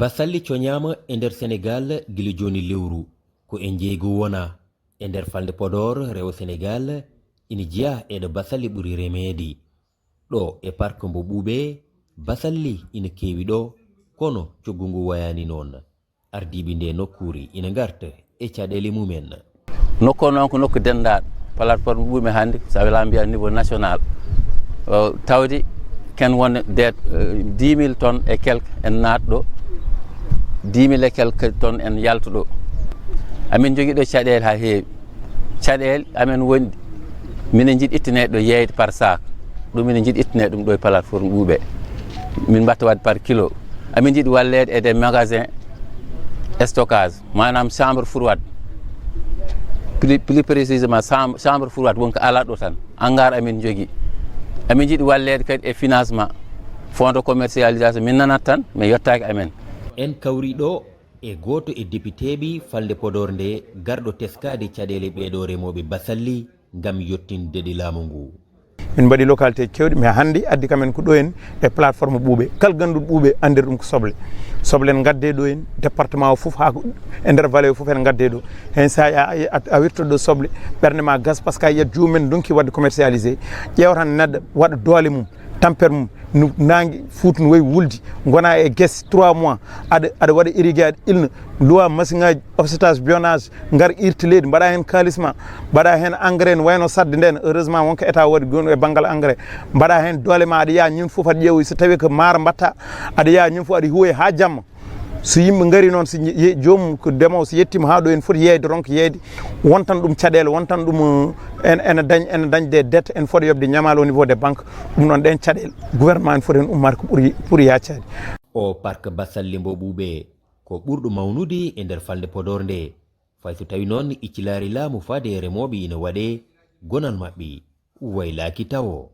basalli coñama e nder Sénégal gila joni lewru ko en jeeygu wona e nder falde Podor rewo Sénégal ina jiya eɗo basalli ɓuri remedi ɗo e parque mbo ɓuuɓe basalli ina kewi ɗo kono coggu ngu wayani noon ardiɓe nde nokkuri ina garta e caɗele mumen nokku noon ko nokku dendaɗo plateforme ɓuuɓe hannde sa wela mbiya niveau national tawde ken wonde de 10 000 tonnes et quelque en natɗo 10 000 et quelque tonnes en yalta ɗo amin jogui ɗo caɗele ha heewi caɗele amen wondi minen jiiɗi ittanede ɗo yeyde par sac ɗum minen jiiɗi ittanede ɗum ɗo e plateforme ɓuuɓe min mbatta wadde par kilo amin jiiɗi wallede e des magasins stockage manam chambre froide plus précisément chambre froide wonko ala ɗo tan hangar amin jogui amin jiiɗi wallede kadi e financement fonds de commercialisation min nanat tan mais yettaki amen en kawri ɗo e goto e députéɓe falde Podor nde garɗo teskade caɗele ɓeɗo remoɓe basalli gam yettindeɗe laamu ngu min mbaɗi localité kewɗi mais hannde addi kamen ko ɗo en e plateforme ɓuuɓe kala ganduɗo ɓuuɓe andir ɗum ko soble soble en gadde ɗo en département o foof ha e nder vallée o foof en gadde ɗo hen sa a wirtoto ɗo soble ɓerde ma gas par ce que a yiyat jomumen donki wadde commercialisé ƴewatan neɗɗo waɗa doole mum tampere mum no nangue Fouta no wayi wuldi gona e guesse 3 mois aɗa waɗa irrigué aɗa ilna lowa machine ngaji offsetage bionnage gar irta leydi mbaɗa hen kalisma mbaɗa hen engrais no wayno sadde nden heureusement wonko état waɗi gon e banggal engrais mbaɗa hen doole ma aɗa yaa ñin foof aɗa ƴeewoy so tawi ko maaro mbatta aɗa yaa ñin foof aɗa huwoy ha jamma so yimɓe gari noon so joomum ko ndemowo so yettima ha ɗo en foti yeyde ronko yeyde wontan ɗum caɗele wontan ɗum ene dañ des dettes en foti yobde ñamal au niveau des banques ɗum noon ɗen caɗele gouvernement en foti hen ummade ko ɓuuri yaccade o parque basalli mbo ɓuuɓe ko ɓurɗo mawnude e nder falde Podor nde fay so tawi noon iccilari laamu faade remoɓe ina waɗe gonal mabɓe waylaki tawo